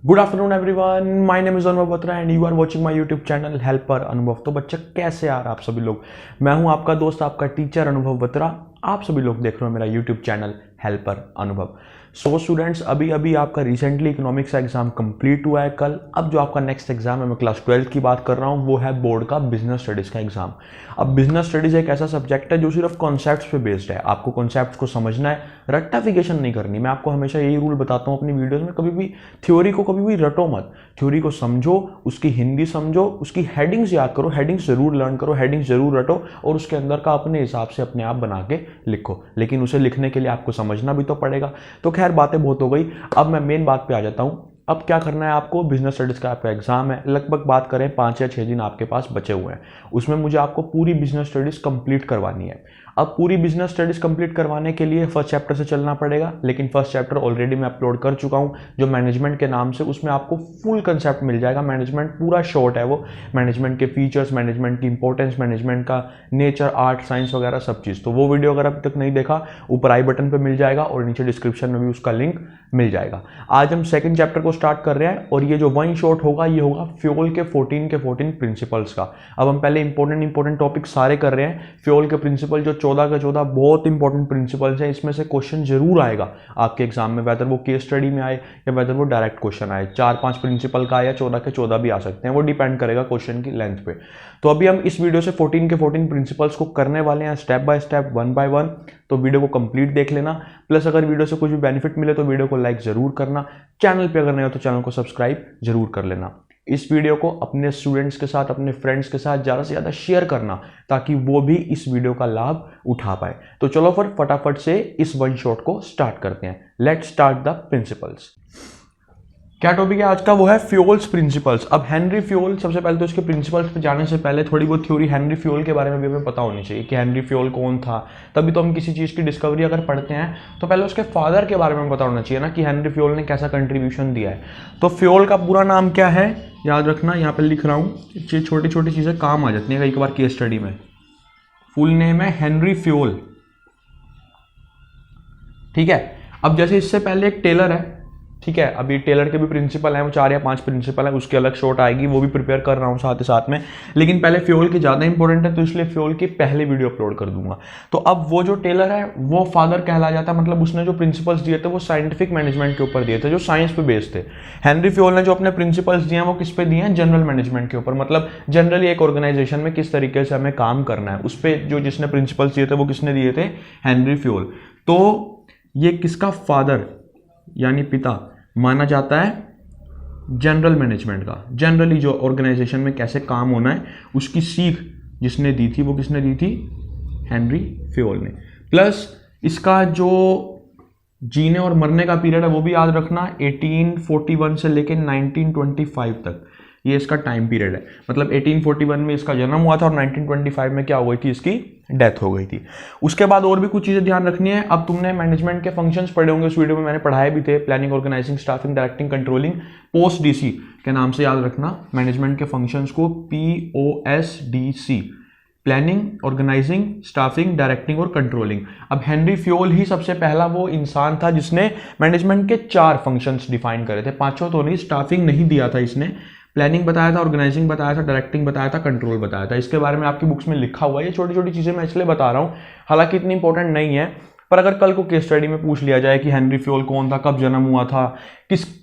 Good afternoon everyone, my name is Anubhav Batra and you are watching my YouTube channel helper Anubhav. तो बच्चे कैसे यार आप सभी लोग, मैं हूं आपका दोस्त आपका टीचर अनुभव बत्रा। आप सभी लोग देख रहे हो मेरा यूट्यूब चैनल हेल्पर अनुभव। सो स्टूडेंट्स, अभी अभी आपका रिसेंटली इकोनॉमिक्स का एग्जाम कंप्लीट हुआ है कल। अब जो आपका नेक्स्ट एग्जाम है, मैं क्लास 12 की बात कर रहा हूँ, वो है बोर्ड का बिजनेस स्टडीज़ का एग्जाम। अब बिजनेस स्टडीज़ एक ऐसा सब्जेक्ट है जो सिर्फ कॉन्सेप्ट्स पे बेस्ड है। आपको कॉन्सेप्ट्स को समझना है, रट्टाफिकेशन नहीं करनी। मैं आपको हमेशा यही रूल बताता हूँ अपनी वीडियोज़ में, कभी भी थ्योरी को कभी भी रटो मत। थ्योरी को समझो, उसकी हिंदी समझो, उसकी हेडिंग्स याद करो, हेडिंग्स जरूर लर्न करो, हेडिंग्स जरूर रटो और उसके अंदर का अपने हिसाब से अपने आप बना के लिखो। लेकिन उसे लिखने के लिए आपको समझना भी तो पड़ेगा। तो खैर बातें बहुत हो गई, अब मैं मेन बात पे आ जाता हूँ। अब क्या करना है आपको, बिजनेस स्टडीज़ का आपका एग्जाम है, लगभग बात करें 5 या 6 दिन आपके पास बचे हुए हैं। उसमें मुझे आपको पूरी बिजनेस स्टडीज़ कंप्लीट करवानी है। अब पूरी बिजनेस स्टडीज़ कंप्लीट करवाने के लिए फर्स्ट चैप्टर से चलना पड़ेगा, लेकिन फर्स्ट चैप्टर ऑलरेडी मैं अपलोड कर चुका हूँ जो मैनेजमेंट के नाम से। उसमें आपको फुल कंसेप्ट मिल जाएगा। मैनेजमेंट पूरा शॉर्ट है वो, मैनेजमेंट के फीचर्स, मैनेजमेंट की इंपॉर्टेंस, मैनेजमेंट का नेचर, आर्ट, साइंस वगैरह सब चीज़। तो वो वीडियो अगर अभी तक नहीं देखा, ऊपर आई बटन पर मिल जाएगा और नीचे डिस्क्रिप्शन में भी उसका लिंक मिल जाएगा। आज हम सेकंड चैप्टर को स्टार्ट कर रहे हैं और ये जो वन शॉट होगा ये होगा फ्यूल के 14 प्रिंसिपल्स का। अब हम पहले इंपॉर्टेंट टॉपिक सारे कर रहे हैं। फ्यूल के प्रिंसिपल जो 14 के 14 बहुत इंपॉर्टेंट प्रिंसिपल्स हैं। इसमें से क्वेश्चन जरूर आएगा आपके एग्जाम में, वेदर वो केस स्टडी में आए या वेदर वो डायरेक्ट क्वेश्चन आए। 4-5 प्रिंसिपल का या 14 के 14 भी आ सकते हैं, वो डिपेंड करेगा क्वेश्चन की लेंथ पे। तो अभी हम इस वीडियो से 14 के 14 प्रिंसिपल्स को करने वाले हैं step by step, one by one. तो वीडियो को कंप्लीट देख लेना। प्लस अगर वीडियो से कुछ भी बेनिफिट मिले तो वीडियो को लाइक जरूर करना। चैनल पे अगर नहीं हो तो चैनल को सब्सक्राइब जरूर कर लेना। इस वीडियो को अपने स्टूडेंट्स के साथ, अपने फ्रेंड्स के साथ ज़्यादा से ज़्यादा शेयर करना ताकि वो भी इस वीडियो का लाभ उठा पाए। तो चलो फिर फटाफट से इस वन शॉट को स्टार्ट करते हैं। Let's start the principles. क्या टॉपिक है आज का, वो है फ्यूल्स प्रिंसिपल्स। अब हेनरी फ्यूल, सबसे पहले तो इसके प्रिंसिपल्स पे जाने से पहले थोड़ी बहुत थ्योरी हेनरी फ्यूल के बारे में भी हमें पता होनी चाहिए कि हेनरी फ्यूल कौन था। तभी तो हम किसी चीज़ की डिस्कवरी अगर पढ़ते हैं तो पहले उसके फादर के बारे में पता होना चाहिए ना, कि हेनरी फ्यूल ने कैसा कंट्रीब्यूशन दिया है। तो फ्यूल का पूरा नाम क्या है याद रखना, यहाँ पर लिख रहा हूँ। ये छोटी छोटी चीज़ें काम आ जाती हैं कई बार केस स्टडी में। फुल नेम है हेनरी फ्यूल, ठीक है। अब जैसे इससे पहले एक टेलर है, ठीक है। अभी टेलर के भी प्रिंसिपल हैं, वो 4 या 5 प्रिंसिपल हैं, उसकी अलग शॉट आएगी, वो भी प्रिपेयर कर रहा हूँ साथ ही साथ में। लेकिन पहले फ्यूल की ज़्यादा इंपॉर्टेंट है तो इसलिए फ्यूल की पहले वीडियो अपलोड कर दूंगा। तो अब वो जो टेलर है वो फादर कहला जाता है, मतलब उसने जो प्रिंसिपल्स दिए थे वो साइंटिफिक मैनेजमेंट के ऊपर दिए थे, जो साइंस पे बेस्ड थे। हेनरी फ्यूल ने जो अपने प्रिंसिपल्स दिए हैं वो किस पे दिए हैं, जनरल मैनेजमेंट के ऊपर। मतलब जनरली एक ऑर्गेनाइजेशन में किस तरीके से हमें काम करना है, उस पर जो जिसने प्रिंसिपल्स दिए थे वो किसने दिए थे, हेनरी फ्यूल। तो ये किसका फादर यानी पिता माना जाता है, जनरल मैनेजमेंट का। जनरली जो ऑर्गेनाइजेशन में कैसे काम होना है उसकी सीख जिसने दी थी वो किसने दी थी, हेनरी फ्यूल ने। प्लस इसका जो जीने और मरने का पीरियड है वो भी याद रखना, 1841 से लेकर 1925 तक ये इसका टाइम पीरियड है। मतलब 1841 में इसका जन्म हुआ था और 1925 में क्या हो गई थी, इसकी डेथ हो गई थी। उसके बाद और भी कुछ चीज़ें ध्यान रखनी है। अब तुमने मैनेजमेंट के फंक्शंस पढ़े होंगे, उस वीडियो में मैंने पढ़ाए भी थे, planning, organising, staffing, directing, controlling, post DC के नाम से याद रखना मैनेजमेंट के फंक्शंस को, POSDC, planning, organising, staffing, directing और कंट्रोलिंग। अब हेनरी फ्यूल ही सबसे पहला वो इंसान था जिसने मैनेजमेंट के 4 फंक्शंस डिफाइन करे थे, 5 तो नहीं, स्टाफिंग नहीं दिया था इसने, प्लानिंग बताया था, ऑर्गेनाइजिंग बताया था, डायरेक्टिंग बताया था, कंट्रोल बताया था। इसके बारे में आपकी बुक्स में लिखा हुआ है। ये छोटी छोटी चीज़ें मैं इसलिए बता रहा हूँ, हालांकि इतनी इंपॉर्टेंट नहीं है, पर अगर कल को केस स्टडी में पूछ लिया जाए कि हेनरी फ्यूल कौन था, कब जन्म हुआ था,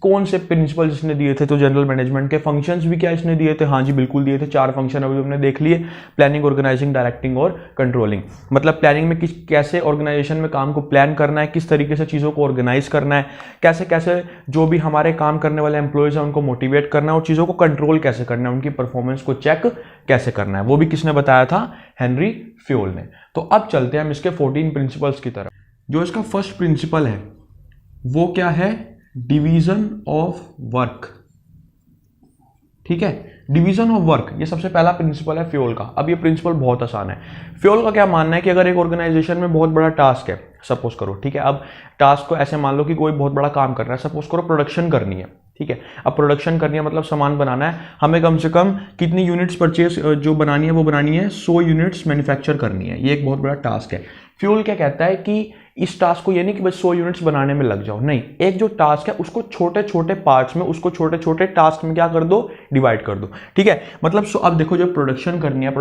कौन से प्रिंसिपल इसने दिए थे, तो जनरल मैनेजमेंट के फंक्शंस भी क्या इसने दिए थे, हाँ जी बिल्कुल दिए थे। 4 फंक्शन अभी हमने देख लिए, प्लानिंग, ऑर्गेनाइजिंग, डायरेक्टिंग और कंट्रोलिंग। मतलब प्लानिंग में कैसे ऑर्गेनाइजेशन में काम को प्लान करना है, किस तरीके से चीज़ों को ऑर्गेनाइज करना है, कैसे कैसे जो भी हमारे काम करने वाले एम्प्लॉयज़ हैं उनको मोटिवेट करना है और चीज़ों को कंट्रोल कैसे करना है, उनकी परफॉर्मेंस को चेक कैसे करना है, वो भी किसने बताया था, हेनरी फ्यूल ने। तो अब चलते हैं हम इसके 14 प्रिंसिपल्स की तरफ। जो इसका फर्स्ट प्रिंसिपल है वो क्या है, डिवीजन ऑफ वर्क, ठीक है। डिवीजन ऑफ वर्क ये सबसे पहला प्रिंसिपल है फ्यूल का। अब ये प्रिंसिपल बहुत आसान है। फ्यूल का क्या मानना है कि अगर एक ऑर्गेनाइजेशन में बहुत बड़ा टास्क है, सपोज करो, ठीक है। अब टास्क को ऐसे मान लो कि कोई बहुत बड़ा काम कर रहा है, सपोज करो प्रोडक्शन करनी है, ठीक है। अब प्रोडक्शन करनी है मतलब सामान बनाना है, हमें कम से कम कितनी यूनिट्स परचेज जो बनानी है वो बनानी है, 100 यूनिट्स मैन्युफैक्चर करनी है। ये एक बहुत बड़ा टास्क है। फ्यूल क्या कहता है कि इस टास्क को ये नहीं कि बस 100 यूनिट्स बनाने में लग जाओ, नहीं, एक जो टास्क है उसको छोटे छोटे पार्ट्स में, उसको छोटे छोटे टास्क में क्या कर दो, डिवाइड कर दो, ठीक है। मतलब अब देखो जो प्रोडक्शन करनी है,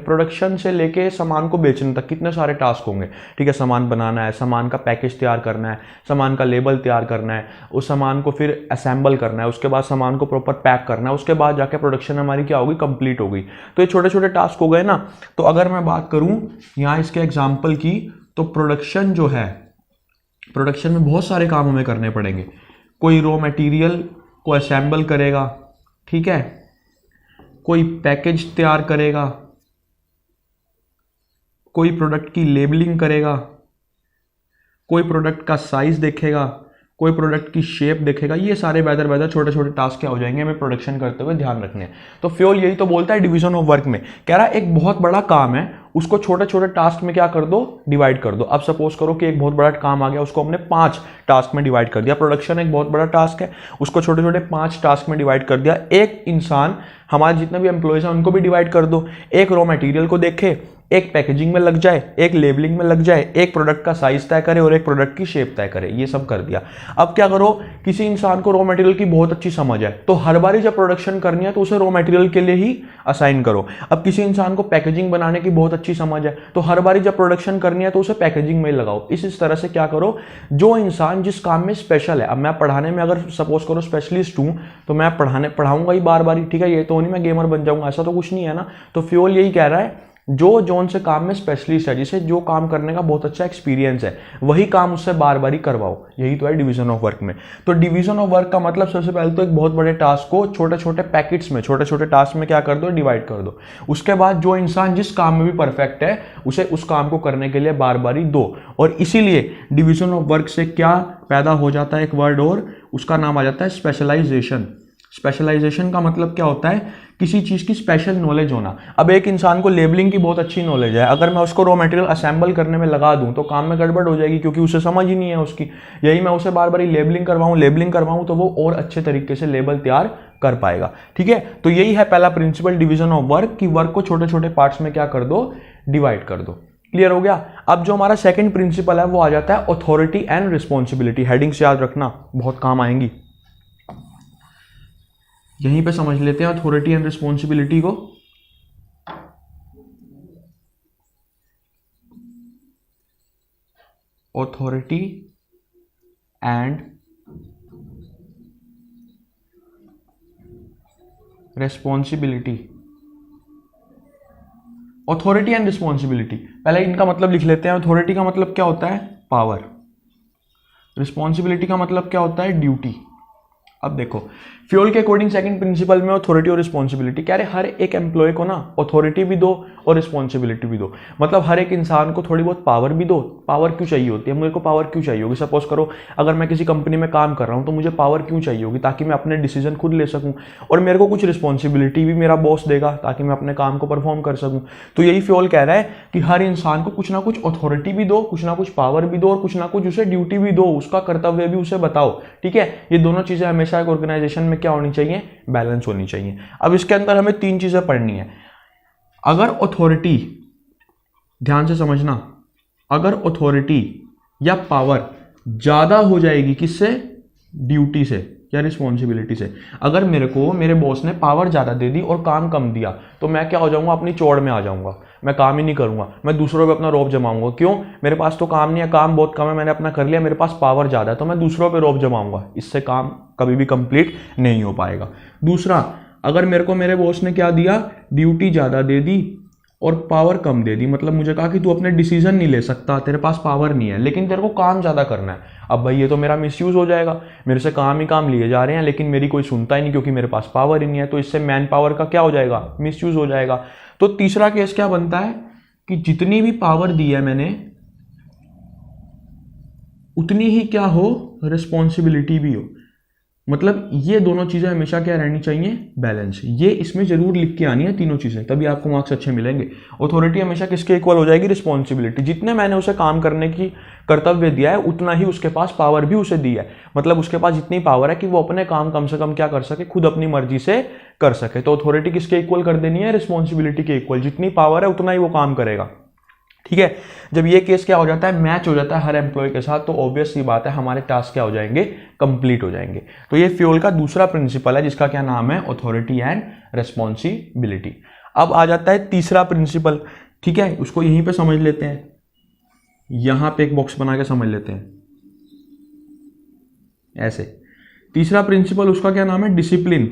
प्रोडक्शन से लेके सामान को बेचने तक कितने सारे टास्क होंगे, ठीक है। सामान बनाना है, सामान का पैकेज तैयार करना है, सामान का लेबल तैयार करना है, उस सामान को फिर असेंबल करना है, उसके बाद सामान को प्रॉपर पैक करना है, उसके बाद जाके प्रोडक्शन हमारी क्या होगी, कंप्लीट हो गई। तो ये छोटे छोटे टास्क हो गए ना। तो अगर मैं बात करूं यहां इसके एग्जांपल की, तो प्रोडक्शन जो है, प्रोडक्शन में बहुत सारे काम हमें करने पड़ेंगे। कोई रॉ मटेरियल को असेंबल करेगा, ठीक है, कोई पैकेज तैयार करेगा, कोई प्रोडक्ट की लेबलिंग करेगा, कोई प्रोडक्ट का साइज देखेगा, कोई प्रोडक्ट की शेप देखेगा। ये सारे बेदर छोटे छोटे टास्क क्या हो जाएंगे, हमें प्रोडक्शन करते हुए ध्यान रखने हैं। तो फ्योल यही तो बोलता है डिवीजन ऑफ वर्क में, कह रहा है एक बहुत बड़ा काम है, उसको छोटे छोटे टास्क में क्या कर दो, डिवाइड कर दो। अब सपोज करो कि एक बहुत बड़ा काम आ गया, उसको हमने 5 टास्क में डिवाइड कर दिया। प्रोडक्शन एक बहुत बड़ा टास्क है, उसको छोटे छोटे 5 टास्क में डिवाइड कर दिया। एक इंसान, हमारे जितने भी एम्प्लॉयज हैं उनको भी डिवाइड कर दो। एक रॉ मटेरियल को देखे, एक पैकेजिंग में लग जाए, एक लेबलिंग में लग जाए, एक प्रोडक्ट का साइज तय करे और एक प्रोडक्ट की शेप तय करे। ये सब कर दिया। अब क्या करो, किसी इंसान को रॉ मटेरियल की बहुत अच्छी समझ है, तो हर बारी जब प्रोडक्शन करनी है तो उसे रॉ मटेरियल के लिए ही असाइन करो। अब किसी इंसान को पैकेजिंग बनाने की बहुत अच्छी समझ है, तो हर बारी जब प्रोडक्शन करनी है तो उसे पैकेजिंग में ही लगाओ। इस तरह से क्या करो, जो इंसान जिस काम में स्पेशल है, अब मैं पढ़ाने में अगर सपोज करो स्पेशलिस्ट हूं, तो मैं पढ़ाऊंगा ही बार बार, ठीक है। ये तो नहीं मैं गेमर बन जाऊंगा, ऐसा तो कुछ नहीं है ना। तो फ्योल यही कह रहा है, जो जोन से काम में स्पेशलिस्ट है, जिसे जो काम करने का बहुत अच्छा एक्सपीरियंस है, वही काम उससे बार बार ही करवाओ। यही तो है डिवीजन ऑफ वर्क में। तो डिवीजन ऑफ वर्क का मतलब सबसे पहले तो एक बहुत बड़े टास्क को छोटे छोटे पैकेट्स में, छोटे छोटे टास्क में क्या कर दो, डिवाइड कर दो। उसके बाद जो इंसान जिस काम में भी परफेक्ट है, उसे उस काम को करने के लिए बार बार ही दो। और इसीलिए डिवीजन ऑफ वर्क से क्या पैदा हो जाता है, एक वर्ड और, उसका नाम आ जाता है स्पेशलाइजेशन। स्पेशलाइजेशन का मतलब क्या होता है, किसी चीज की स्पेशल नॉलेज होना। अब एक इंसान को लेबलिंग की बहुत अच्छी नॉलेज है, अगर मैं उसको रॉ मटेरियल असेंबल करने में लगा दूं तो काम में गड़बड़ हो जाएगी, क्योंकि उसे समझ ही नहीं है उसकी। यही मैं उसे बार बार लेबलिंग करवाऊं तो वो और अच्छे तरीके से लेबल तैयार कर पाएगा, ठीक है। तो यही है पहला प्रिंसिपल डिवीजन ऑफ वर्क, कि वर्क को छोटे छोटे पार्ट्स में क्या कर दो, डिवाइड कर दो। क्लियर हो गया। अब जो हमारा सेकंड प्रिंसिपल है वो आ जाता है अथॉरिटी एंड रिस्पॉन्सिबिलिटी। हेडिंग्स याद रखना, बहुत काम आएंगी। यहीं पे समझ लेते हैं अथॉरिटी एंड रिस्पॉन्सिबिलिटी को। Authority and responsibility. Authority and responsibility, पहले इनका मतलब लिख लेते हैं। अथॉरिटी का मतलब क्या होता है, पावर। रिस्पॉन्सिबिलिटी का मतलब क्या होता है, ड्यूटी। अब देखो, फ्यूल के अकॉर्डिंग सेकंड प्रिंसिपल में अथॉरिटी और रिस्पॉन्सिबिलिटी कह रहे, हर एक एम्प्लॉय को ना अथॉरिटी भी दो और रिस्पॉन्सिबिलिटी भी दो। मतलब हर एक इंसान को थोड़ी बहुत पावर भी दो। पावर क्यों चाहिए होती है, मेरे को पावर क्यों चाहिए होगी, सपोज करो अगर मैं किसी कंपनी में काम कर रहा हूं तो मुझे पावर क्यों चाहिए होगी, ताकि मैं अपने डिसीजन खुद ले सकूं। और मेरे को कुछ रिस्पॉन्सिबिलिटी भी मेरा बॉस देगा, ताकि मैं अपने काम को परफॉर्म कर सकूं। तो यही फ्यूल कह रहा है कि हर इंसान को कुछ ना कुछ अथॉरिटी भी दो, कुछ ना कुछ पावर भी दो, और कुछ ना कुछ उसे ड्यूटी भी दो, उसका कर्तव्य भी उसे बताओ, ठीक है। ये दोनों चीजें हमेशा एक ऑर्गेनाइजेशन में क्या होनी चाहिए, बैलेंस होनी चाहिए। अब इसके अंदर हमें 3 चीजें पढ़नी है। अगर अथॉरिटी, ध्यान से समझना, अगर अथॉरिटी या पावर ज्यादा हो जाएगी किससे, ड्यूटी से या रिस्पॉन्सिबिलिटी से। अगर मेरे बॉस ने पावर ज्यादा दे दी और काम कम दिया, तो मैं क्या हो जाऊंगा, अपनी चौड़ में आ जाऊंगा, मैं काम ही नहीं करूंगा, मैं दूसरों पे अपना रौब जमाऊंगा। क्यों, मेरे पास तो काम नहीं है, काम बहुत कम है, मैंने अपना कर लिया, मेरे पास पावर ज्यादा है, तो मैं दूसरों पे रौब जमाऊंगा। इससे काम कभी भी कंप्लीट नहीं हो पाएगा। दूसरा, अगर मेरे बॉस ने क्या दिया, ड्यूटी ज्यादा दे दी और पावर कम दे दी, मतलब मुझे कहा कि तू अपने डिसीजन नहीं ले सकता, तेरे पास पावर नहीं है, लेकिन तेरे को काम ज्यादा करना है। अब भाई ये तो मेरा मिसयूज हो जाएगा, मेरे से काम ही काम लिए जा रहे हैं, लेकिन मेरी कोई सुनता ही नहीं क्योंकि मेरे पास पावर ही नहीं है। तो इससे मैन पावर का क्या हो जाएगा, मिसयूज हो जाएगा। तो तीसरा केस क्या बनता है कि जितनी भी पावर दी है मैंने, उतनी ही क्या हो, रिस्पॉन्सिबिलिटी भी हो। मतलब ये दोनों चीजें हमेशा क्या रहनी चाहिए, बैलेंस। ये इसमें जरूर लिख के आनी है तीनों चीजें, तभी आपको मार्क्स अच्छे मिलेंगे। अथॉरिटी हमेशा किसके इक्वल हो जाएगी, रिस्पॉन्सिबिलिटी। जितने मैंने उसे काम करने की कर्तव्य दिया है, उतना ही उसके पास पावर भी उसे दी है। मतलब उसके पास जितनी पावर है कि वो अपने काम कम से कम क्या कर सके, खुद अपनी मर्जी से कर सके। तो अथॉरिटी किसके इक्वल कर देनी है, रिस्पॉन्सिबिलिटी के इक्वल। जितनी पावर है उतना ही वो काम करेगा, ठीक है। जब ये केस क्या हो जाता है, मैच हो जाता है हर एम्प्लॉय के साथ, तो ऑब्वियस सी बात है हमारे टास्क क्या हो जाएंगे, कंप्लीट हो जाएंगे। तो ये फ्यूल का दूसरा प्रिंसिपल है जिसका क्या नाम है, अथॉरिटी एंड रेस्पॉन्सिबिलिटी। अब आ जाता है तीसरा प्रिंसिपल, ठीक है, उसको यहीं पे समझ लेते हैं, यहां पे एक बॉक्स बना के समझ लेते हैं ऐसे। तीसरा प्रिंसिपल उसका क्या नाम है, डिसिप्लिन।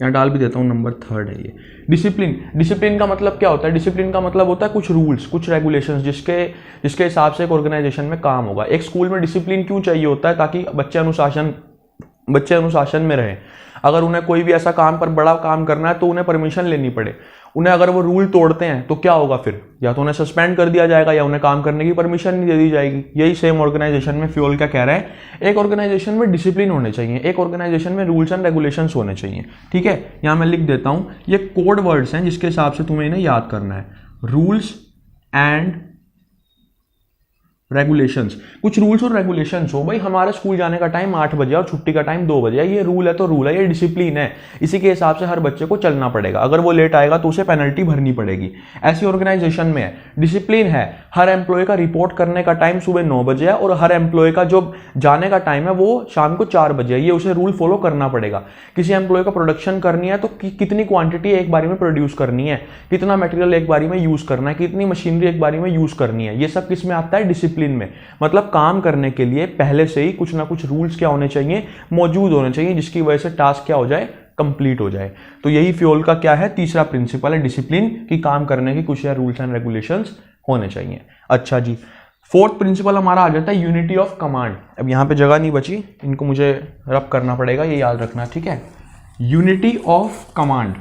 यहां डाल भी देता हूं, नंबर 3 है ये, डिसिप्लिन। डिसिप्लिन का मतलब क्या होता है, डिसिप्लिन का मतलब होता है कुछ रूल्स, कुछ रेगुलेशंस जिसके हिसाब से एक ऑर्गेनाइजेशन में काम होगा। एक स्कूल में डिसिप्लिन क्यों चाहिए होता है, ताकि बच्चे अनुशासन में रहें। अगर उन्हें कोई भी ऐसा काम पर बड़ा काम करना है तो उन्हें परमिशन लेनी पड़े। उन्हें अगर वो रूल तोड़ते हैं तो क्या होगा फिर, या तो उन्हें सस्पेंड कर दिया जाएगा या उन्हें काम करने की परमिशन नहीं दे दी जाएगी। यही सेम ऑर्गेनाइजेशन में फ्यूल क्या कह रहा है, एक ऑर्गेनाइजेशन में डिसिप्लिन होने चाहिए, एक ऑर्गेनाइजेशन में रूल्स एंड रेगुलेशंस होने चाहिए। ठीक है, यहां मैं लिख देता हूं, ये कोड वर्ड्स हैं जिसके हिसाब से तुम्हें इन्हें याद करना है। रूल्स एंड रेगुलेशंस, कुछ रूल्स और रेगुलेशंस हो। भाई हमारे स्कूल जाने का टाइम 8 बजे और छुट्टी का टाइम 2 बजे है, ये रूल है तो रूल है, ये डिसिप्लिन है, इसी के हिसाब से हर बच्चे को चलना पड़ेगा। अगर वो लेट आएगा तो उसे पेनल्टी भरनी पड़ेगी। ऐसी ऑर्गेनाइजेशन में है, डिसिप्लिन है, हर एम्प्लॉय का रिपोर्ट करने का टाइम सुबह 9 बजे है और हर एम्प्लॉय का जो जाने का टाइम है वो शाम को 4 बजे है, ये उसे रूल फॉलो करना पड़ेगा। किसी एम्प्लॉय का प्रोडक्शन करनी है तो कितनी क्वांटिटी एक बारी में प्रोड्यूस करनी है, कितना मटेरियल एक बारी में यूज करना है, कितनी मशीनरी एक बारी में यूज करनी है, ये सब किस में आता है, डिसिप्लिन में। मतलब काम करने के लिए पहले से ही कुछ ना कुछ रूल्स क्या होने चाहिए, मौजूद होने चाहिए, जिसकी वजह से टास्क क्या हो जाए, कंप्लीट हो जाए। तो यही फ्यूल का क्या है, तीसरा प्रिंसिपल है, डिसिप्लिन, की काम करने की कुछ रूल्स एंड रेगुलेशंस होने चाहिए। अच्छा जी, फोर्थ प्रिंसिपल हमारा आ जाता है यूनिटी ऑफ कमांड। अब यहां पे जगह नहीं बची, इनको मुझे रब करना पड़ेगा, ये याद रखना, ठीक है। यूनिटी ऑफ कमांड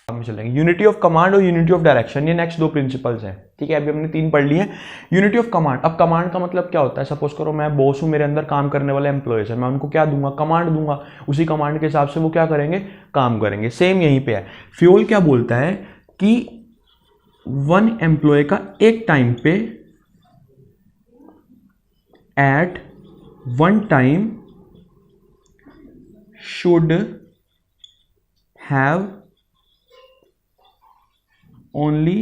में चलेंगे। यूनिटी ऑफ कमांड और यूनिटी ऑफ डायरेक्शन, ये नेक्स्ट 2 प्रिंसिपल्स हैं, ठीक है। अभी हमने 3 पढ़ लिए। यूनिटी ऑफ कमांड, अब कमांड का मतलब क्या होता है, सपोज करो मैं बॉस हूं, मेरे अंदर काम करने वाले एम्प्लॉयज है, मैं उनको क्या दूंगा, कमांड दूंगा, उसी कमांड के हिसाब से वो क्या करेंगे, काम करेंगे। सेम यहीं पे है, फ्यूल क्या बोलता है कि 1 एम्प्लॉय का एक टाइम पे at 1 time should have only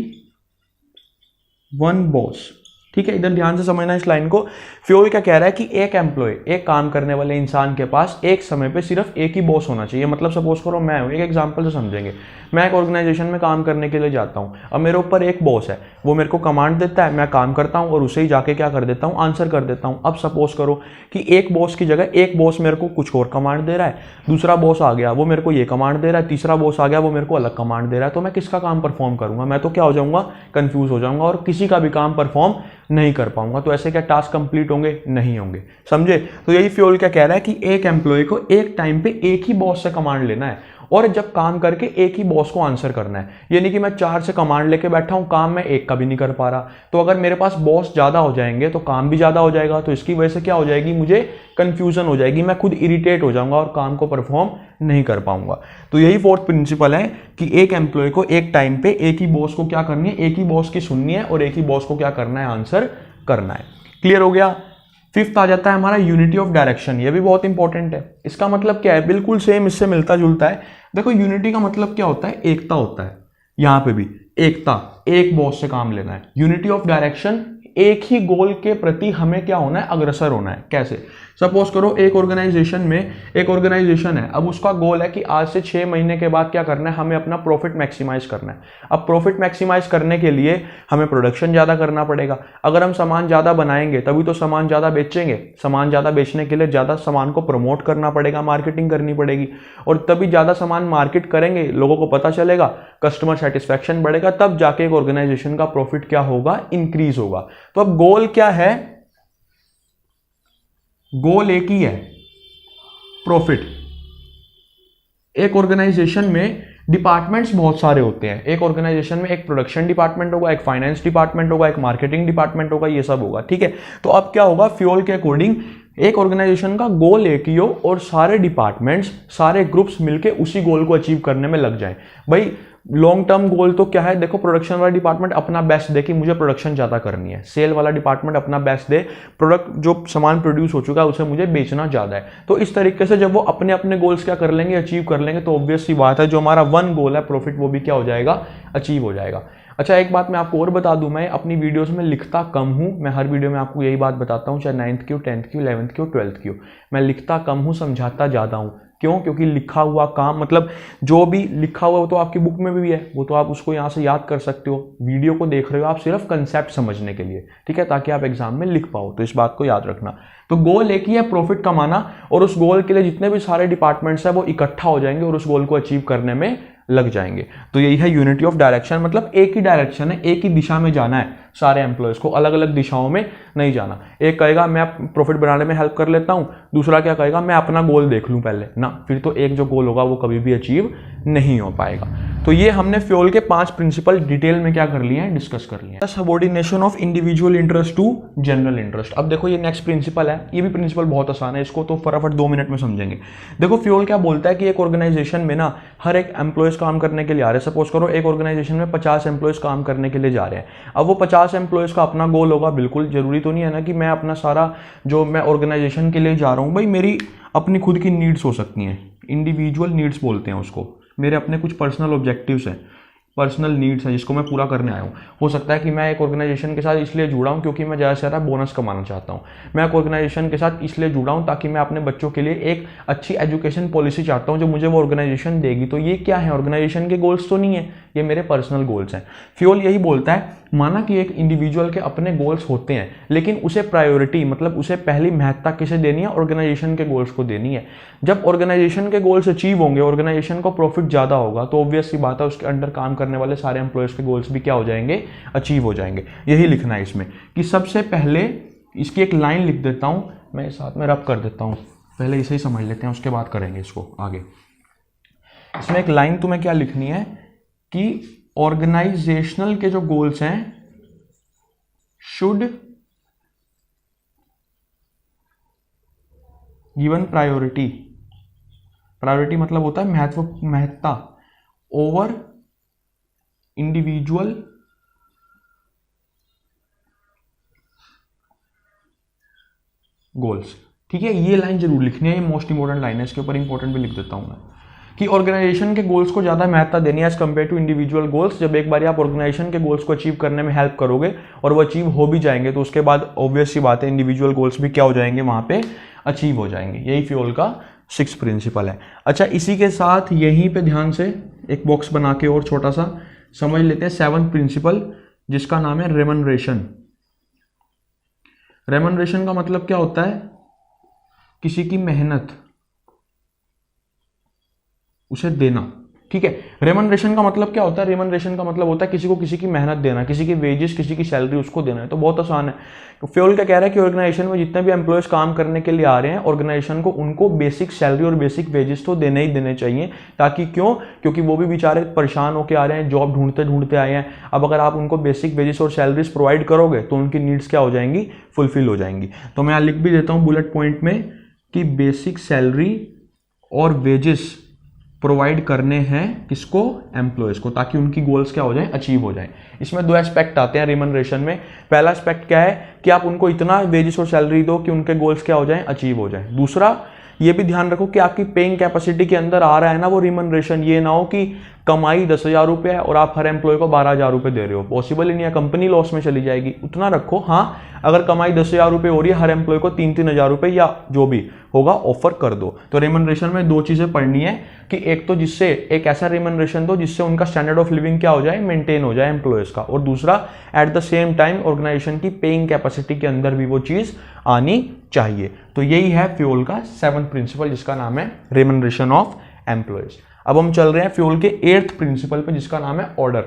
1 boss. ठीक है, इधर ध्यान से समझना इस लाइन को। फ्यूल क्या कह रहा है कि एक एम्प्लॉय, एक काम करने वाले इंसान के पास एक समय पे सिर्फ एक ही बॉस होना चाहिए। मतलब सपोज करो मैं हूं, एक एग्जांपल से समझेंगे, मैं एक ऑर्गेनाइजेशन में काम करने के लिए जाता हूं, अब मेरे ऊपर एक बॉस है, वो मेरे को कमांड देता है, मैं काम करता हूं और उसे ही जाके क्या कर देता हूं, आंसर कर देता हूं। अब सपोज करो कि एक बॉस की जगह एक बॉस मेरे को कुछ और कमांड दे रहा है, दूसरा बॉस आ गया वो मेरे को ये कमांड दे रहा है, तीसरा बॉस आ गया वो मेरे को अलग कमांड दे रहा है, तो मैं किसका काम परफॉर्म करूंगा, मैं तो क्या हो जाऊंगा, कंफ्यूज हो जाऊंगा और किसी का भी काम परफॉर्म नहीं कर पाऊंगा। तो ऐसे क्या टास्क कंप्लीट होंगे, नहीं होंगे, समझे। तो यही फ्यूल क्या कह रहा है कि एक एम्प्लॉय को एक टाइम पे एक ही बॉस से कमांड लेना है और जब काम करके एक ही बॉस को आंसर करना है। ये नहीं कि मैं 4 से कमांड लेके बैठा हूं, काम मैं एक का भी नहीं कर पा रहा। तो अगर मेरे पास बॉस ज्यादा हो जाएंगे तो काम भी ज्यादा हो जाएगा, तो इसकी वजह से क्या हो जाएगी, मुझे कंफ्यूजन हो जाएगी, मैं खुद इरिटेट हो जाऊंगा और काम को परफॉर्म नहीं कर पाऊंगा। तो यही 4th प्रिंसिपल है कि एक एम्प्लॉय को एक टाइम पे एक ही बॉस को क्या करनी है, एक ही बॉस की सुननी है और एक ही बॉस को क्या करना है, आंसर करना है। क्लियर हो गया। 5th आ जाता है हमारा यूनिटी ऑफ डायरेक्शन। ये भी बहुत इंपॉर्टेंट है। इसका मतलब क्या है, बिल्कुल सेम इससे मिलता जुलता है। देखो यूनिटी का मतलब क्या होता है, एकता होता है। यहां पे भी एकता, एक बॉस से काम लेना है। यूनिटी ऑफ डायरेक्शन, एक ही गोल के प्रति हमें क्या होना है, अग्रसर होना है। कैसे, सपोज करो एक ऑर्गेनाइजेशन में, एक ऑर्गेनाइजेशन है, अब उसका गोल है कि आज से 6 महीने के बाद क्या करना है, हमें अपना प्रॉफिट मैक्सिमाइज करना है। अब प्रॉफिट मैक्सिमाइज करने के लिए हमें प्रोडक्शन ज्यादा करना पड़ेगा। अगर हम सामान ज्यादा बनाएंगे तभी तो सामान ज्यादा बेचेंगे, सामान ज्यादा बेचने के लिए ज्यादा सामान को प्रमोट करना पड़ेगा, मार्केटिंग करनी पड़ेगी और तभी ज्यादा सामान मार्केट करेंगे, लोगों को पता चलेगा, कस्टमर सेटिस्फैक्शन बढ़ेगा, तब जाके एक ऑर्गेनाइजेशन का प्रॉफिट क्या होगा, इंक्रीज होगा। तो अब गोल क्या है, गोल एक ही है, प्रॉफिट। एक ऑर्गेनाइजेशन में डिपार्टमेंट्स बहुत सारे होते हैं। एक ऑर्गेनाइजेशन में एक प्रोडक्शन डिपार्टमेंट होगा, एक फाइनेंस डिपार्टमेंट होगा, एक मार्केटिंग डिपार्टमेंट होगा, ये सब होगा, ठीक है। तो अब क्या होगा, फ्यूल के अकॉर्डिंग एक ऑर्गेनाइजेशन का गोल एक ही हो और सारे डिपार्टमेंट्स, सारे ग्रुप्स मिलके उसी गोल को अचीव करने में लग जाएं। भाई लॉन्ग टर्म गोल तो क्या है, देखो प्रोडक्शन वाला डिपार्टमेंट अपना बेस्ट दे कि मुझे प्रोडक्शन ज़्यादा करनी है, सेल वाला डिपार्टमेंट अपना बेस्ट दे, प्रोडक्ट जो सामान प्रोड्यूस हो चुका है उसे मुझे बेचना ज़्यादा है। तो इस तरीके से जब वो अपने अपने गोल्स क्या कर लेंगे, अचीव कर लेंगे, तो ऑब्वियस सी बात है जो हमारा वन गोल है प्रॉफिट, वो भी क्या हो जाएगा, अचीव हो जाएगा। अच्छा एक बात मैं आपको और बता दूं, मैं अपनी वीडियोस में लिखता कम हूं, मैं हर वीडियो में आपको यही बात बताता हूं, चाहे 9th की हो, 10th की हो, 11th की हो, 12th की हो, मैं लिखता कम हूं, समझाता ज़्यादा हूं। क्यों? क्योंकि लिखा हुआ काम, मतलब जो भी लिखा हुआ वो तो आपकी बुक में भी है, वो तो आप उसको यहाँ से याद कर सकते हो, वीडियो को देख रहे हो आप सिर्फ कंसेप्ट समझने के लिए, ठीक है, ताकि आप एग्जाम में लिख पाओ, तो इस बात को याद रखना। तो गोल एक ही है, प्रॉफिट कमाना, और उस गोल के लिए जितने भी सारे डिपार्टमेंट्स हैं वो इकट्ठा हो जाएंगे और उस गोल को अचीव करने में लग जाएंगे। तो यही है यूनिटी ऑफ डायरेक्शन, मतलब एक ही डायरेक्शन है, एक ही दिशा में जाना है सारे एम्प्लॉयज़ को, अलग अलग दिशाओं में नहीं जाना। एक कहेगा मैं प्रॉफिट बनाने में हेल्प कर लेता हूं, दूसरा क्या कहेगा मैं अपना गोल देख लूं पहले ना, फिर तो एक जो गोल होगा वो कभी भी अचीव नहीं हो पाएगा। तो ये हमने फ्यूल के 5 प्रिंसिपल डिटेल में क्या कर लिए हैं, डिस्कस कर लिए हैं। Subordination of individual interest to general interest. अब देखो ये नेक्स्ट प्रिंसिपल है, ये भी प्रिंसिपल बहुत आसान है, इसको तो फटाफट 2 मिनट में समझेंगे। देखो फ्यूल क्या बोलता है कि एक ऑर्गेनाइजेशन में ना हर एक एम्प्लॉयज काम करने के लिए आ रहे हैं, सपोज करो एक ऑर्गेनाइजेशन में 50 एम्प्लॉयज काम करने के लिए जा रहे हैं। अब वो 50 एम्प्लॉयज का अपना गोल होगा, बिल्कुल जरूरी तो नहीं है ना कि मैं अपना सारा जो मैं ऑर्गेनाइजेशन के लिए जा रहा हूँ, भाई मेरी अपनी खुद की नीड्स हो सकती हैं, इंडिविजुअल नीड्स बोलते हैं उसको, मेरे अपने कुछ पर्सनल ऑब्जेक्टिव्स हैं, पर्सनल नीड्स हैं जिसको मैं पूरा करने आया हूँ। हो सकता है कि मैं एक ऑर्गेनाइजेशन के साथ इसलिए जुड़ा हूँ क्योंकि मैं ज़्यादा से ज़्यादा बोनस कमाना चाहता हूँ, मैं एक ऑर्गेनाइजेशन के साथ इसलिए जुड़ा हूँ ताकि मैं अपने बच्चों के लिए एक अच्छी एजुकेशन पॉलिसी चाहता हूँ जो मुझे वो ऑर्गेनाइजेशन देगी। तो ये क्या है, ऑर्गेनाइजेशन के गोल्स तो नहीं है, ये मेरे पर्सनल गोल्स हैं। फ्यूल यही बोलता है, माना कि एक इंडिविजुअल के अपने गोल्स होते हैं, लेकिन उसे प्रायोरिटी, मतलब उसे पहली महत्ता किसे देनी है, ऑर्गेनाइजेशन के गोल्स को देनी है। जब ऑर्गेनाइजेशन के गोल्स अचीव होंगे, ऑर्गेनाइजेशन को प्रॉफिट ज़्यादा होगा, तो ऑब्वियस सी बात है उसके अंडर काम करने वाले सारे एम्प्लॉयज़ के गोल्स भी क्या हो जाएंगे, अचीव हो जाएंगे। यही लिखना है इसमें कि सबसे पहले, इसकी एक लाइन लिख देता हूँ मैं, साथ में रब कर देता हूँ, पहले इसे ही समझ लेते हैं उसके बाद करेंगे इसको आगे। इसमें एक लाइन तुम्हें क्या लिखनी है कि ऑर्गेनाइजेशनल के जो गोल्स हैं शुड गिवन प्रायोरिटी, प्रायोरिटी मतलब होता है महत्व, महत्ता, ओवर इंडिविजुअल गोल्स। ठीक है, ये लाइन जरूर लिखनी है, ये मोस्ट इंपॉर्टेंट लाइन है, इसके ऊपर इंपॉर्टेंट भी लिख देता हूं मैं कि ऑर्गेनाइजेशन के गोल्स को ज़्यादा महत्ता देनी है as compared to individual goals. जब एक बार आप ऑर्गेनाइजेशन के गोल्स को अचीव करने में हेल्प करोगे और वो अचीव हो भी जाएंगे, तो उसके बाद ऑब्वियस सी बात है इंडिविजुअल गोल्स भी क्या हो जाएंगे, वहाँ पे अचीव हो जाएंगे। यही फ्यूल का 6th प्रिंसिपल है। अच्छा, इसी के साथ यहीं पे ध्यान से एक बॉक्स बना के और छोटा सा समझ लेते हैं 7th प्रिंसिपल, जिसका नाम है रेमनरेशन। रेमनरेशन का मतलब क्या होता है, किसी की मेहनत उसे देना। ठीक है, रेमनरेशन का मतलब क्या होता है, रेमनरेशन का मतलब होता है किसी को किसी की मेहनत देना, किसी की वेजेस, किसी की सैलरी उसको देना है। तो बहुत आसान है। फ्यूल क्या कह रहा है कि ऑर्गेनाइजेशन में जितने भी एम्प्लॉयज काम करने के लिए आ रहे हैं, ऑर्गेनाइजेशन को उनको बेसिक सैलरी और बेसिक वेजेस तो देने ही देने चाहिए, ताकि क्यों, क्योंकि वो भी बेचारे परेशान होकर आ रहे हैं, जॉब ढूंढते ढूंढते आए हैं। अब अगर आप उनको बेसिक वेजेस और सैलरीज प्रोवाइड करोगे तो उनकी नीड्स क्या हो जाएंगी, फुलफिल हो जाएंगी। तो मैं यहाँ लिख भी देता हूँ बुलेट पॉइंट में कि बेसिक सैलरी और वेजेस प्रोवाइड करने हैं किसको, एम्प्लॉयज को, ताकि उनकी गोल्स क्या हो जाए, अचीव हो जाए। इसमें 2 एस्पेक्ट आते हैं रेमनरेशन में। पहला एस्पेक्ट क्या है कि आप उनको इतना वेजेस और सैलरी दो कि उनके गोल्स क्या हो जाए, अचीव हो जाए। दूसरा ये भी ध्यान रखो कि आपकी पेइंग कैपेसिटी के अंदर आ रहा है ना वो रेमनरेशन, ये ना हो कि कमाई 10,000 रुपये है और आप हर एम्प्लॉय को 12,000 रुपये दे रहे हो, पॉसिबल ही नहीं है, कंपनी लॉस में चली जाएगी। उतना रखो, हाँ अगर कमाई 10,000 रुपये हो रही है, हर एम्प्लॉय को 3-3 हज़ार रुपये या जो भी होगा ऑफर कर दो। तो रेमनरेशन में 2 चीजें पढ़नी है कि एक तो जिससे एक ऐसा रेमनरेशन दो जिससे उनका स्टैंडर्ड ऑफ लिविंग क्या हो जाए, मेंटेन हो जाए एम्प्लॉयज का, और दूसरा at the same time organisation की पेइंग कैपेसिटी के अंदर भी वो चीज आनी चाहिए। तो यही है फ्यूल का 7th प्रिंसिपल, जिसका नाम है रेमनरेशन ऑफ एम्प्लॉयज। अब हम चल रहे हैं फ्यूल के 8th प्रिंसिपल पे, जिसका नाम है ऑर्डर।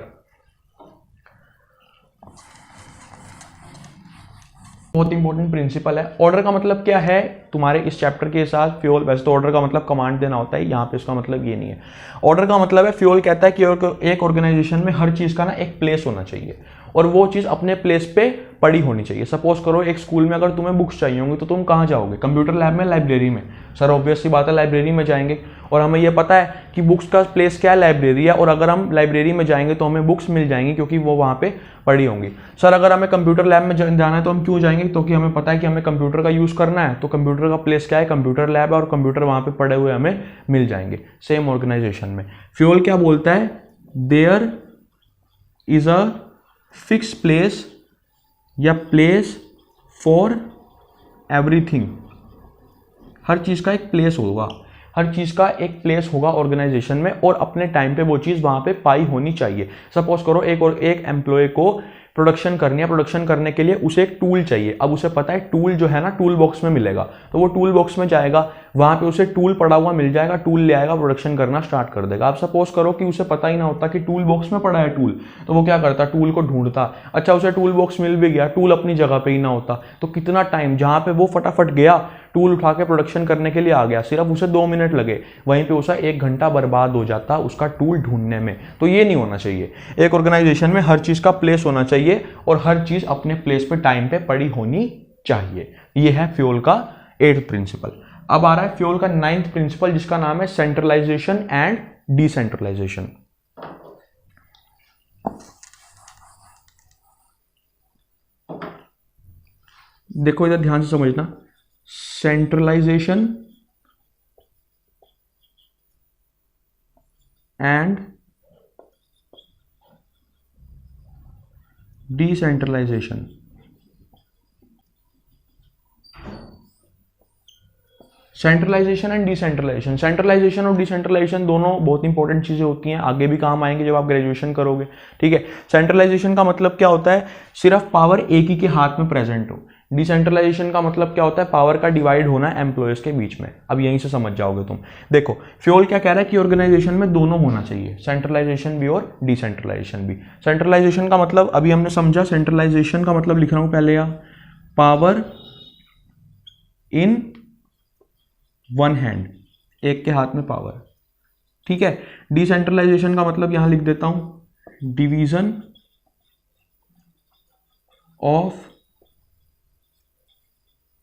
बहुत इंपॉर्टेंट प्रिंसिपल है। ऑर्डर का मतलब क्या है तुम्हारे इस चैप्टर के साथ, फ्यूल, वैसे तो ऑर्डर का मतलब कमांड देना होता है, यहाँ पे इसका मतलब ये नहीं है। ऑर्डर का मतलब है, फ्यूल कहता है कि एक ऑर्गेनाइजेशन में हर चीज का ना एक प्लेस होना चाहिए, और वो चीज़ अपने प्लेस पे पड़ी होनी चाहिए। सपोज करो एक स्कूल में अगर तुम्हें बुक्स चाहिए होंगी तो तुम कहाँ जाओगे, कंप्यूटर लैब में, लाइब्रेरी में? सर ऑब्वियस सी बात है लाइब्रेरी में जाएंगे, और हमें ये पता है कि बुक्स का प्लेस क्या है, लाइब्रेरी है, और अगर हम लाइब्रेरी में जाएंगे तो हमें बुक्स मिल जाएंगी क्योंकि वो वहाँ पे पड़ी होंगी। सर अगर हमें कंप्यूटर लैब में जाना है तो हम क्यों जाएंगे, क्योंकि हमें पता है कि हमें कंप्यूटर का यूज़ करना है, तो कंप्यूटर का प्लेस क्या है, कंप्यूटर लैब है, और कंप्यूटर वहाँ पे पड़े हुए हमें मिल जाएंगे। सेम ऑर्गेनाइजेशन में फ्यूल क्या बोलता है, there is a fix place या प्लेस फॉर एवरीथिंग। हर चीज़ का एक प्लेस होगा, हर चीज़ का एक प्लेस होगा ऑर्गेनाइजेशन में, और अपने टाइम पे वो चीज़ वहाँ पे पाई होनी चाहिए। सपोज करो एक एम्प्लॉय को प्रोडक्शन करनी है, प्रोडक्शन करने के लिए उसे एक टूल चाहिए। अब उसे पता है टूल जो है ना टूल बॉक्स में मिलेगा, तो वो टूल बॉक्स में जाएगा, वहाँ पे उसे टूल पड़ा हुआ मिल जाएगा, टूल ले आएगा, प्रोडक्शन करना स्टार्ट कर देगा। अब सपोज करो कि उसे पता ही ना होता कि टूल बॉक्स में पड़ा है टूल, तो वो क्या करता, टूल को ढूंढता। अच्छा उसे टूल बॉक्स मिल भी गया, टूल अपनी जगह पे ही ना होता, तो कितना टाइम, जहाँ पे वो फटाफट गया टूल उठा के प्रोडक्शन करने के लिए आ गया, सिर्फ उसे 2 मिनट लगे, वहीं पे उसे 1 घंटा बर्बाद हो जाता उसका टूल ढूंढने में। तो ये नहीं होना चाहिए। एक ऑर्गेनाइजेशन में हर चीज़ का प्लेस होना चाहिए और हर चीज़ अपने प्लेस पे टाइम पे पड़ी होनी चाहिए। ये है फ्यूल का 8th प्रिंसिपल। अब आ रहा है फ्यूल का 9th प्रिंसिपल, जिसका नाम है सेंट्रलाइजेशन एंड डिसेंट्रलाइजेशन। देखो इधर ध्यान से समझना, centralisation and decentralisation. Centralisation and decentralisation, centralisation और डिसेंट्रलाइजेशन दोनों बहुत इंपॉर्टेंट चीज़ें होती हैं, आगे भी काम आएंगे जब आप ग्रेजुएशन करोगे। ठीक है, सेंट्रलाइजेशन का मतलब क्या होता है, सिर्फ पावर एक ही के हाथ में प्रेजेंट हो। डिसेंट्रलाइजेशन का मतलब क्या होता है, पावर का डिवाइड होना एम्प्लॉयज के बीच में। अब यहीं से समझ जाओगे तुम। देखो फ्यूल क्या कह रहा है कि ऑर्गेनाइजेशन में दोनों होना चाहिए, सेंट्रलाइजेशन भी और डिसेंट्रलाइजेशन भी। सेंट्रलाइजेशन का मतलब अभी हमने समझा, सेंट्रलाइजेशन का मतलब लिख रहा हूं पहले, यहाँ पावर इन वन हैंड, एक के हाथ में पावर। ठीक है, डिसेंट्रलाइजेशन का मतलब यहां लिख देता हूं, डिवीजन ऑफ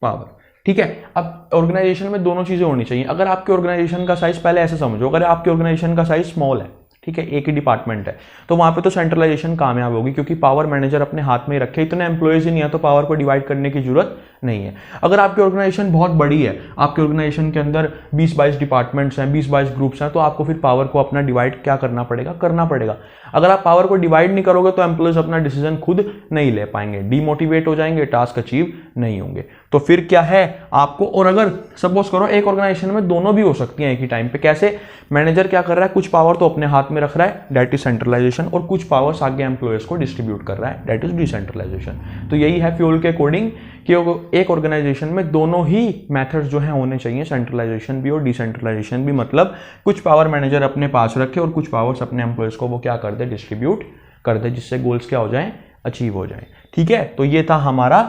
पावर। ठीक है, अब ऑर्गेनाइजेशन में दोनों चीजें होनी चाहिए। अगर आपके ऑर्गेनाइजेशन का साइज, पहले ऐसे समझो, अगर आपके ऑर्गेनाइजेशन का साइज स्मॉल है, ठीक है, एक ही डिपार्टमेंट है, तो वहां पे तो सेंट्रलाइजेशन कामयाब होगी, क्योंकि पावर मैनेजर अपने हाथ में ही रखे, इतने एम्प्लॉयज ही नहीं है तो पावर को डिवाइड करने की जरूरत नहीं है। अगर आपकी ऑर्गेनाइजेशन बहुत बड़ी है, आपके ऑर्गेनाइजेशन के अंदर 20-22 डिपार्टमेंट्स हैं, 20-22 ग्रुप्स हैं, तो आपको फिर पावर को अपना डिवाइड क्या करना पड़ेगा। अगर आप पावर को डिवाइड नहीं करोगे तो एम्प्लॉयज अपना डिसीजन खुद नहीं ले पाएंगे, डीमोटिवेट हो जाएंगे, टास्क अचीव नहीं होंगे। तो फिर क्या है आपको, और अगर सपोज करो एक ऑर्गेनाइजेशन में दोनों भी हो सकती हैं एक ही टाइम पे, कैसे, मैनेजर क्या कर रहा है, कुछ पावर तो अपने हाथ में रख रहा है, दैट इज सेंट्रलाइजेशन, और कुछ पावर्स आगे एम्प्लॉयज को डिस्ट्रीब्यूट कर रहा है, दैट इज डिसेंट्रलाइजेशन। तो यही है फ्यूल के अकॉर्डिंग कि एक ऑर्गेनाइजेशन में दोनों ही मेथड्स जो हैं होने चाहिए, सेंट्रलाइजेशन भी और डिसेंट्रलाइजेशन भी। मतलब कुछ पावर मैनेजर अपने पास रखे और कुछ पावर्स अपने एम्प्लॉयज को वो क्या कर दे, डिस्ट्रीब्यूट कर दे, जिससे गोल्स क्या हो जाएं, अचीव हो जाएं। ठीक है, तो ये था हमारा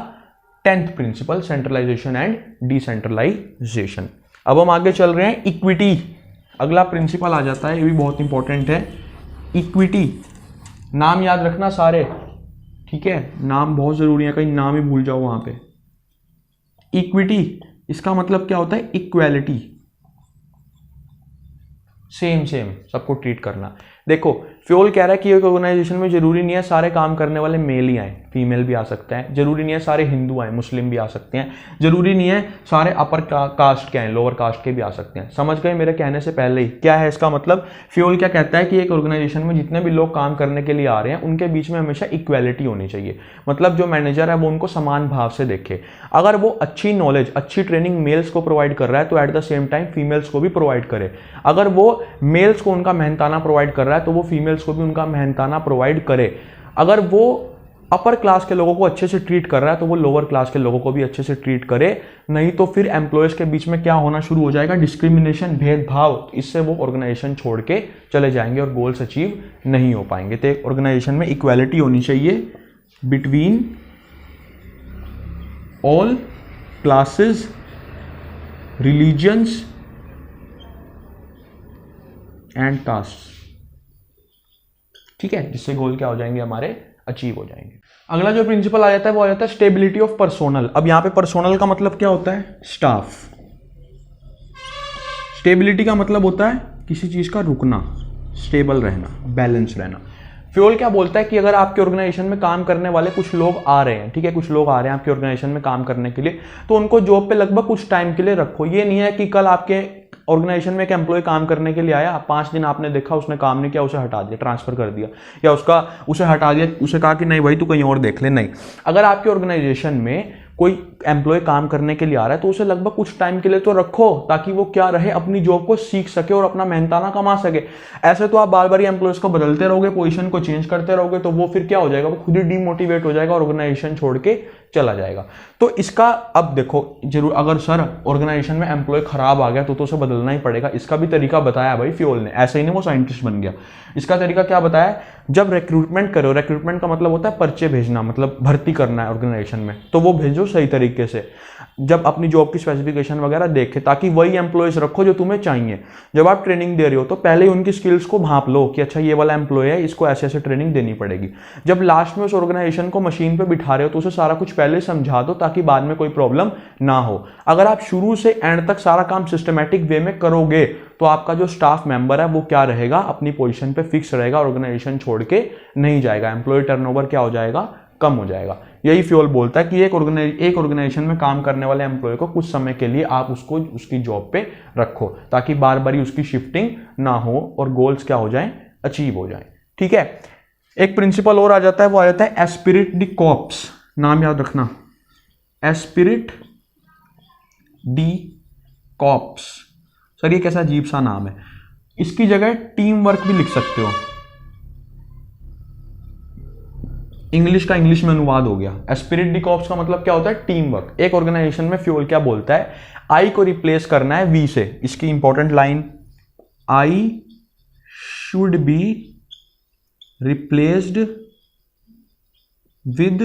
10th principal, centralisation and decentralisation. अब हम आगे चल रहे हैं, इक्विटी। अगला प्रिंसिपल आ जाता है, ये भी बहुत इंपॉर्टेंट है, इक्विटी। नाम याद रखना सारे, ठीक है, नाम बहुत जरूरी है, कहीं नाम ही भूल जाओ वहां पे। इक्विटी, इसका मतलब क्या होता है, इक्वालिटी, सेम सबको ट्रीट करना। देखो फ्यूल कह रहा है कि एक ऑर्गेनाइजेशन में जरूरी नहीं है सारे काम करने वाले मेल ही आए, फीमेल भी आ सकते हैं, जरूरी नहीं है सारे हिंदू आए, मुस्लिम भी आ सकते हैं, जरूरी नहीं है सारे अपर कास्ट के आए, लोअर कास्ट के भी आ सकते हैं। समझ गए मेरे कहने से पहले ही क्या है इसका मतलब। फ्यूल क्या कहता है कि एक ऑर्गेनाइजेशन में जितने भी लोग काम करने के लिए आ रहे हैं उनके बीच में हमेशा इक्वालिटी होनी चाहिए। मतलब जो मैनेजर है वो उनको समान भाव से देखे। अगर वो अच्छी नॉलेज, अच्छी ट्रेनिंग मेल्स को प्रोवाइड कर रहा है तो eight the same time females को भी प्रोवाइड करे। अगर वो मेल्स को उनका मेहनताना प्रोवाइड कर रहा है तो वो फीमेल्स को भी उनका मेहनताना प्रोवाइड करे। अगर वो अपर क्लास के लोगों को अच्छे से ट्रीट कर रहा है तो वो लोअर क्लास के लोगों को भी अच्छे से ट्रीट करे, नहीं तो फिर एम्प्लॉयज के बीच में क्या होना शुरू हो जाएगा, डिस्क्रिमिनेशन, भेदभाव। इससे वो ऑर्गेनाइजेशन छोड़ के चले जाएंगे और गोल्स अचीव नहीं हो पाएंगे। तो एक ऑर्गेनाइजेशन में इक्वालिटी होनी चाहिए between all classes, religions and caste. ठीक है, जिससे गोल क्या हो जाएंगे हमारे, अचीव हो जाएंगे। अगला जो प्रिंसिपल आ जाता है वो आ जाता है स्टेबिलिटी ऑफ पर्सोनल। अब यहाँ पे पर्सोनल का मतलब क्या होता है? स्टाफ। स्टेबिलिटी का मतलब होता है किसी चीज का रुकना, स्टेबल रहना, बैलेंस रहना। फ्यूल क्या बोलता है कि अगर आपके ऑर्गेनाइजेशन में काम करने वाले कुछ लोग आ रहे हैं, ठीक है, कुछ लोग आ रहे हैं आपके ऑर्गेनाइजेशन में काम करने के लिए, तो उनको जॉब पे लगभग कुछ टाइम के लिए रखो। ये नहीं है कि कल आपके ऑर्गेनाइजेशन में एक एम्प्लॉय काम करने के लिए आया, 5 दिन आपने देखा उसने काम नहीं किया, उसे हटा दिया, ट्रांसफर कर दिया, या उसे हटा दिया, उसे कहा कि नहीं भाई तू कहीं और देख ले। नहीं, अगर आपके ऑर्गेनाइजेशन में कोई एम्प्लॉय काम करने के लिए आ रहा है तो उसे लगभग कुछ टाइम के लिए तो रखो, ताकि वो क्या रहे, अपनी जॉब को सीख सके और अपना मेहनताना कमा सके। ऐसे तो आप बार बार एम्प्लॉयज को बदलते रहोगे, पोजीशन को चेंज करते रहोगे, तो वो फिर क्या हो जाएगा, वो खुद ही डीमोटिवेट हो जाएगा, ऑर्गेनाइजेशन छोड़ के चला जाएगा। तो इसका अब देखो, जरूर अगर सर ऑर्गेनाइजेशन में एम्प्लॉय खराब आ गया तो उसे बदलना ही पड़ेगा, इसका भी तरीका बताया भाई फ्यूल ने, ऐसे ही नहीं वो साइंटिस्ट बन गया। इसका तरीका क्या बताया? जब रिक्रूटमेंट करो, रिक्रूटमेंट का मतलब होता है पर्चे भेजना, मतलब भर्ती करना है ऑर्गेनाइजेशन में, तो वो भेजो सही तरीके से, जब अपनी जॉब की स्पेसिफिकेशन वगैरह देखे, ताकि वही एम्प्लॉयज रखो जो तुम्हें चाहिए। जब आप ट्रेनिंग दे रहे हो तो पहले ही उनकी स्किल्स को भांप लो कि अच्छा ये वाला एम्प्लॉय है, इसको ऐसे ऐसे ट्रेनिंग देनी पड़ेगी। जब लास्ट में उस ऑर्गेनाइजेशन को मशीन पे बिठा रहे हो तो उसे सारा कुछ पहले समझा दो, ताकि बाद में कोई प्रॉब्लम ना हो। अगर आप शुरू से एंड तक सारा काम सिस्टमैटिक वे में करोगे तो आपका जो स्टाफ मेंबर है वो क्या रहेगा, अपनी पोजीशन पे फिक्स रहेगा, ऑर्गेनाइजेशन छोड़ के नहीं जाएगा, एम्प्लॉय टर्नओवर क्या हो जाएगा, कम हो जाएगा। यही फ्यूल बोलता है कि एक ऑर्गेनाइजेशन में काम करने वाले एम्प्लॉय को कुछ समय के लिए आप उसको उसकी जॉब पे रखो, ताकि बार बार उसकी शिफ्टिंग ना हो और गोल्स क्या हो जाएं, अचीव हो जाएं। ठीक है, एक प्रिंसिपल और आ जाता है, वो आ जाता है एस्पिरिट डी कॉर्प्स। नाम याद रखना, एस्पिरिट डी कॉर्प्स। सर ये कैसा अजीब सा नाम है, इसकी जगह टीम वर्क भी लिख सकते हो, इंग्लिश का इंग्लिश में अनुवाद हो गया। एस्पिरिट डी कॉर्प्स का मतलब क्या होता है, टीम वर्क। एक ऑर्गेनाइजेशन में फ्यूल क्या बोलता है, आई को रिप्लेस करना है वी से। इसकी important line, I should be replaced with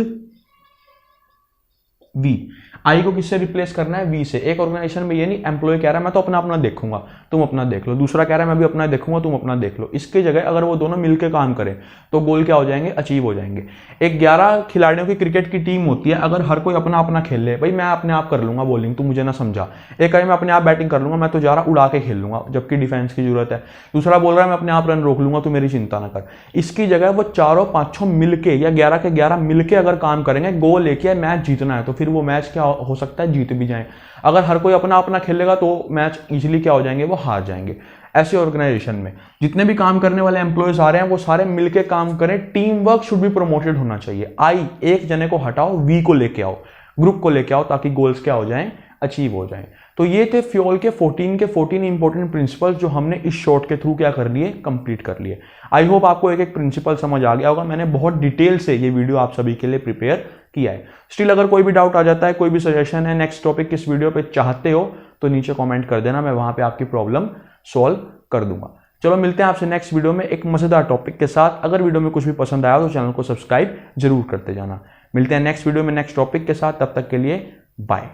V. I को किससे रिप्लेस करना है, वी से। एक ऑर्गेनाइजेशन में ये नहीं एम्प्लॉय कह रहा है मैं तो अपना अपना देखूंगा, तुम अपना देख लो, दूसरा कह रहा है मैं भी अपना देखूंगा, तुम अपना देख लो। इसकी जगह अगर वो दोनों मिलकर काम करें तो गोल क्या हो जाएंगे, अचीव हो जाएंगे। एक 11 खिलाड़ियों की क्रिकेट की टीम होती है, अगर हर कोई अपना अपना खेल ले, भाई मैं अपने आप कर लूंगा बॉलिंग, तू मुझे ना समझा। एक कहे मैं अपने आप बैटिंग कर लूंगा, मैं तो जा रहा उड़ा के खेल लूंगा जबकि डिफेंस की जरूरत है। दूसरा बोल रहा है मैं अपने आप रन रोक लूंगा, तू मेरी चिंता ना कर। इसकी जगह वो चारों पांचों मिलके या 11 के 11 मिलके अगर काम करेंगे, गोल लेके मैच जीतना है, तो फिर वो मैच क्या हो सकता है, जीत भी जाएं। अगर हर कोई अपना अपना खेलेगा तो मैच इजीली क्या हो जाएंगे, वो हार जाएंगे। ऐसे ऑर्गेनाइजेशन में जितने भी काम करने वाले एम्प्लॉयज आ रहे हैं वो सारे मिलके काम करें, team work should be promoted होना चाहिए। आई एक जने को हटाओ, वी को लेके आओ, ग्रुप को लेके आओ, ताकि गोल्स क्या हो जाएं, अचीव हो जाएं। तो ये थे फ्यूल के 14 इंपॉर्टेंट प्रिंसिपल्स जो हमने इस शॉर्ट के थ्रू क्या कर लिए, कंप्लीट कर लिए। आई होप आपको एक एक प्रिंसिपल समझ आ गया होगा। मैंने बहुत डिटेल से ये वीडियो आप सभी के लिए प्रिपेयर किया है। स्टिल अगर कोई भी डाउट आ जाता है, कोई भी सजेशन है, नेक्स्ट टॉपिक किस वीडियो पे चाहते हो, तो नीचे कमेंट कर देना, मैं वहां पे आपकी प्रॉब्लम सॉल्व कर दूंगा। चलो मिलते हैं आपसे नेक्स्ट वीडियो में एक मजेदार टॉपिक के साथ। अगर वीडियो में कुछ भी पसंद आया तो चैनल को सब्सक्राइब जरूर करते जाना। मिलते हैं नेक्स्ट वीडियो में नेक्स्ट टॉपिक के साथ, तब तक के लिए बाय।